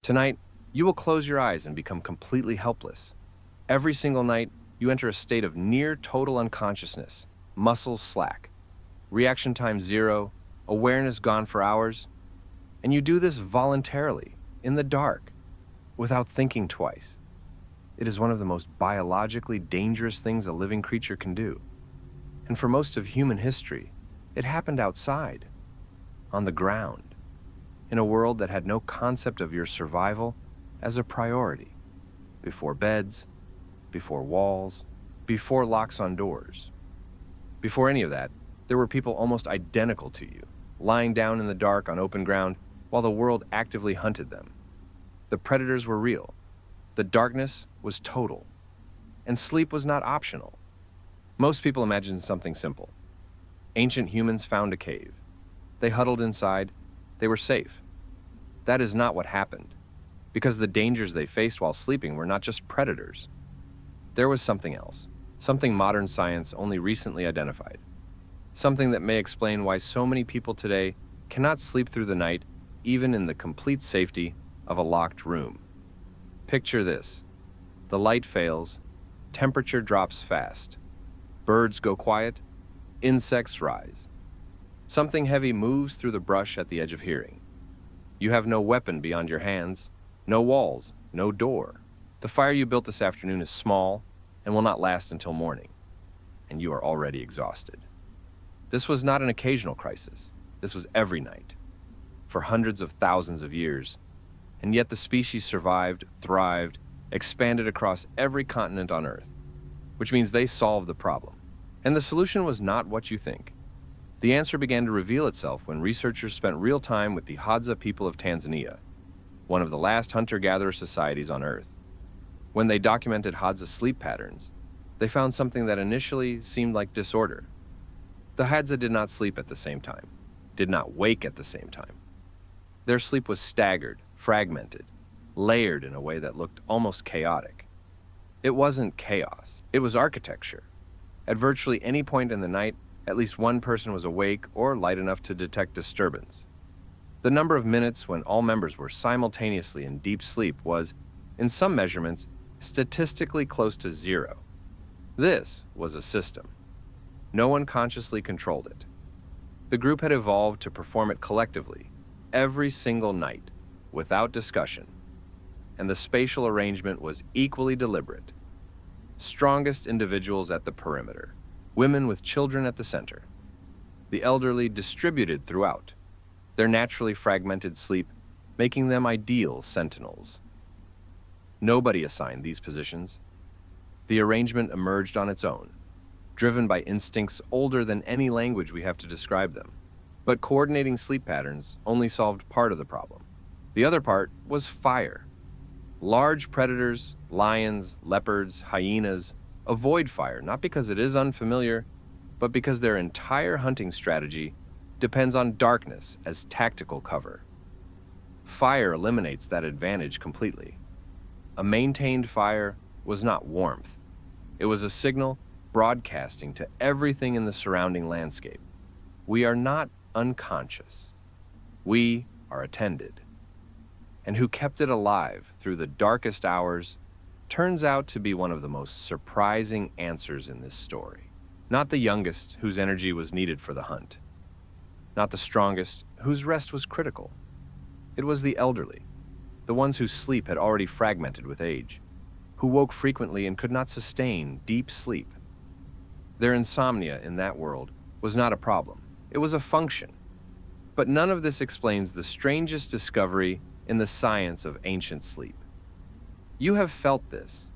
Tonight, you will close your eyes and become completely helpless. Every single night, you enter a state of near total unconsciousness, muscles slack, reaction time zero, awareness gone for hours, and you do this voluntarily, in the dark, without thinking twice. It is one of the most biologically dangerous things a living creature can do. And for most of human history, it happened outside, on the ground, in a world that had no concept of your survival as a priority, before beds, before walls, before locks on doors. Before any of that, there were people almost identical to you, lying down in the dark on open ground while the world actively hunted them. The predators were real. The darkness was total. And sleep was not optional. Most people imagine something simple. Ancient humans found a cave. They huddled inside. They were safe. That is not what happened, because the dangers they faced while sleeping were not just predators. There was something else, something modern science only recently identified. Something that may explain why so many people today cannot sleep through the night, even in the complete safety of a locked room. Picture this. The light fails, temperature drops fast, birds go quiet, insects rise. Something heavy moves through the brush at the edge of hearing. You have no weapon beyond your hands, no walls, no door. The fire you built this afternoon is small and will not last until morning, and you are already exhausted. This was not an occasional crisis. This was every night, for hundreds of thousands of years, and yet the species survived, thrived, expanded across every continent on Earth, which means they solved the problem. And the solution was not what you think. The answer began to reveal itself when researchers spent real time with the Hadza people of Tanzania, one of the last hunter-gatherer societies on Earth. When they documented Hadza sleep patterns, they found something that initially seemed like disorder. The Hadza did not sleep at the same time, did not wake at the same time. Their sleep was staggered, fragmented, layered in a way that looked almost chaotic. It wasn't chaos, it was architecture. At virtually any point in the night, at least one person was awake or light enough to detect disturbance. The number of minutes when all members were simultaneously in deep sleep was, in some measurements, statistically close to zero. This was a system. No one consciously controlled it. The group had evolved to perform it collectively, every single night, without discussion, and the spatial arrangement was equally deliberate. Strongest individuals at the perimeter, women with children at the center, the elderly distributed throughout, their naturally fragmented sleep making them ideal sentinels. Nobody assigned these positions. The arrangement emerged on its own, driven by instincts older than any language we have to describe them. But coordinating sleep patterns only solved part of the problem. The other part was fire. Large predators, lions, leopards, hyenas, avoid fire, not because it is unfamiliar, but because their entire hunting strategy depends on darkness as tactical cover. Fire eliminates that advantage completely. A maintained fire was not warmth. It was a signal broadcasting to everything in the surrounding landscape. We are not unconscious. We are attended. And who kept it alive through the darkest hours turns out to be one of the most surprising answers in this story. Not the youngest, whose energy was needed for the hunt. Not the strongest, whose rest was critical. It was the elderly, the ones whose sleep had already fragmented with age, who woke frequently and could not sustain deep sleep. Their insomnia in that world was not a problem. It was a function. But none of this explains the strangest discovery in the science of ancient sleep. You have felt this,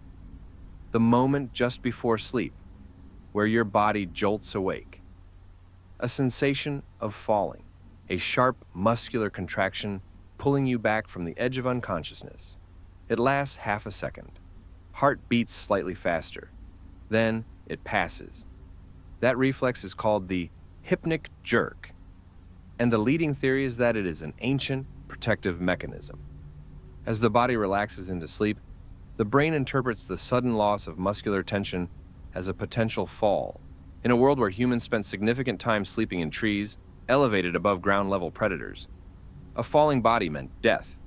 the moment just before sleep, where your body jolts awake. A sensation of falling, a sharp muscular contraction pulling you back from the edge of unconsciousness. It lasts half a second. Heart beats slightly faster. Then it passes. That reflex is called the hypnic jerk. And the leading theory is that it is an ancient protective mechanism. As the body relaxes into sleep, the brain interprets the sudden loss of muscular tension as a potential fall. In a world where humans spent significant time sleeping in trees, elevated above ground-level predators, a falling body meant death.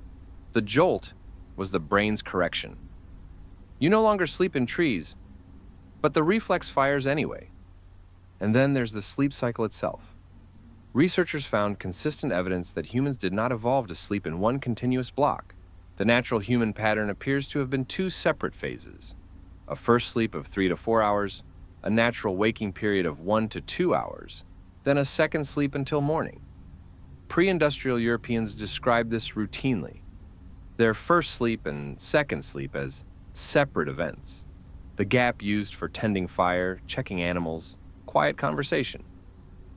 The jolt was the brain's correction. You no longer sleep in trees, but the reflex fires anyway. And then there's the sleep cycle itself. Researchers found consistent evidence that humans did not evolve to sleep in one continuous block. The natural human pattern appears to have been two separate phases: a first sleep of 3 to 4 hours, a natural waking period of 1 to 2 hours, then a second sleep until morning. Pre-industrial Europeans described this routinely, their first sleep and second sleep as separate events, the gap used for tending fire, checking animals, quiet conversation.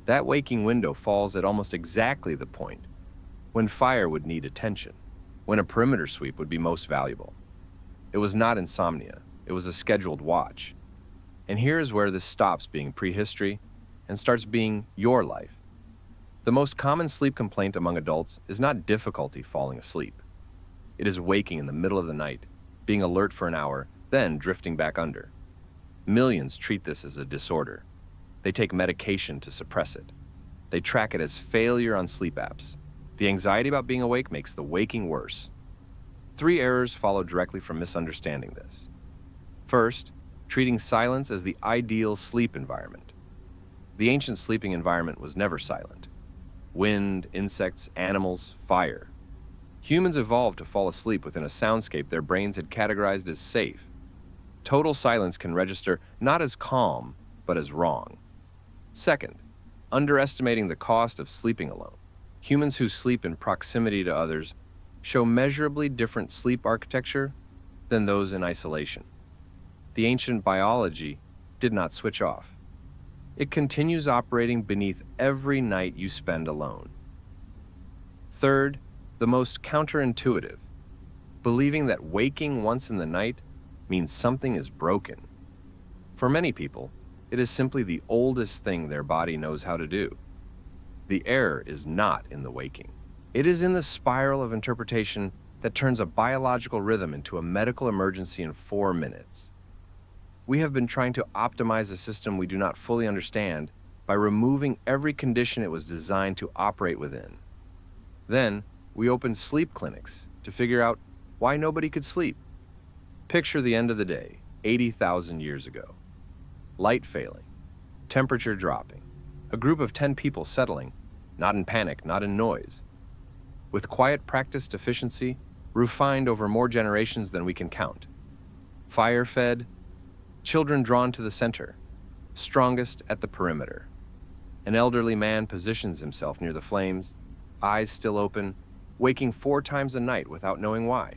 That waking window falls at almost exactly the point when fire would need attention, when a perimeter sweep would be most valuable. It was not insomnia, it was a scheduled watch. And here is where this stops being prehistory and starts being your life. The most common sleep complaint among adults is not difficulty falling asleep. It is waking in the middle of the night, being alert for an hour, then drifting back under. Millions treat this as a disorder. They take medication to suppress it. They track it as failure on sleep apps. The anxiety about being awake makes the waking worse. 3 errors follow directly from misunderstanding this. First, treating silence as the ideal sleep environment. The ancient sleeping environment was never silent. Wind, insects, animals, fire. Humans evolved to fall asleep within a soundscape their brains had categorized as safe. Total silence can register not as calm, but as wrong. Second, underestimating the cost of sleeping alone. Humans who sleep in proximity to others show measurably different sleep architecture than those in isolation. The ancient biology did not switch off. It continues operating beneath every night you spend alone. Third, the most counterintuitive, believing that waking once in the night means something is broken. For many people, it is simply the oldest thing their body knows how to do. The error is not in the waking. It is in the spiral of interpretation that turns a biological rhythm into a medical emergency in 4 minutes. We have been trying to optimize a system we do not fully understand by removing every condition it was designed to operate within. Then, we opened sleep clinics to figure out why nobody could sleep. Picture the end of the day, 80,000 years ago. Light failing, temperature dropping, a group of 10 people settling, not in panic, not in noise. With quiet practiced efficiency, refined over more generations than we can count. Fire-fed, children drawn to the center, strongest at the perimeter. An elderly man positions himself near the flames, eyes still open, waking 4 times a night without knowing why.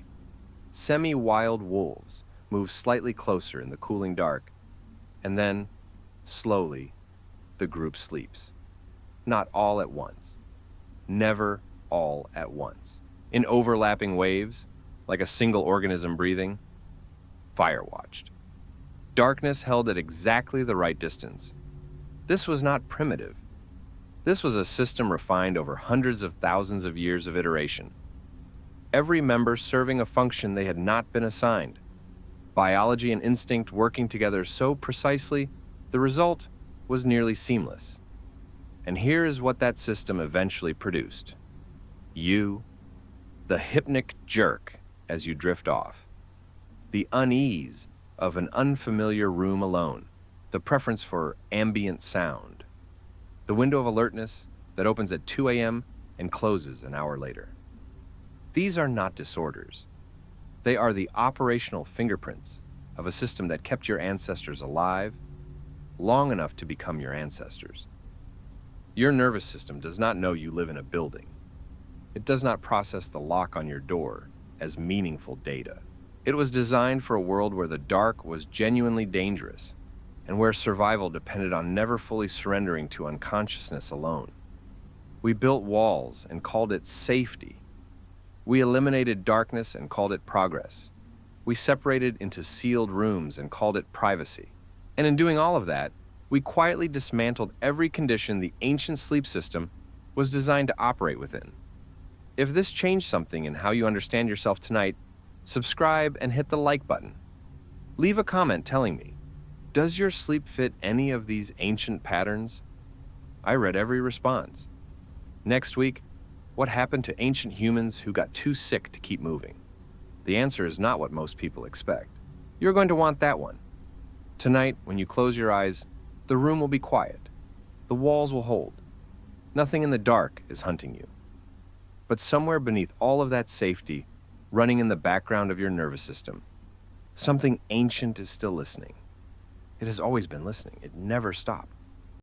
Semi-wild wolves move slightly closer in the cooling dark, and then, slowly, the group sleeps. Not all at once. Never all at once. In overlapping waves, like a single organism breathing. Fire watched. Darkness held at exactly the right distance. This was not primitive. This was a system refined over hundreds of thousands of years of iteration. Every member serving a function they had not been assigned. Biology and instinct working together so precisely, the result was nearly seamless. And here is what that system eventually produced. You, the hypnic jerk as you drift off, the unease of an unfamiliar room alone, the preference for ambient sound, the window of alertness that opens at 2 a.m. and closes an hour later. These are not disorders. They are the operational fingerprints of a system that kept your ancestors alive long enough to become your ancestors. Your nervous system does not know you live in a building. It does not process the lock on your door as meaningful data. It was designed for a world where the dark was genuinely dangerous and where survival depended on never fully surrendering to unconsciousness alone. We built walls and called it safety. We eliminated darkness and called it progress. We separated into sealed rooms and called it privacy. And in doing all of that, we quietly dismantled every condition the ancient sleep system was designed to operate within. If this changed something in how you understand yourself tonight, subscribe and hit the like button. Leave a comment telling me, does your sleep fit any of these ancient patterns? I read every response. Next week, What happened to ancient humans who got too sick to keep moving? The answer is not what most people expect. You're going to want that one. Tonight, when you close your eyes, the room will be quiet. The walls will hold. Nothing in the dark is hunting you. But somewhere beneath all of that safety, running in the background of your nervous system, something ancient is still listening. It has always been listening. It never stopped.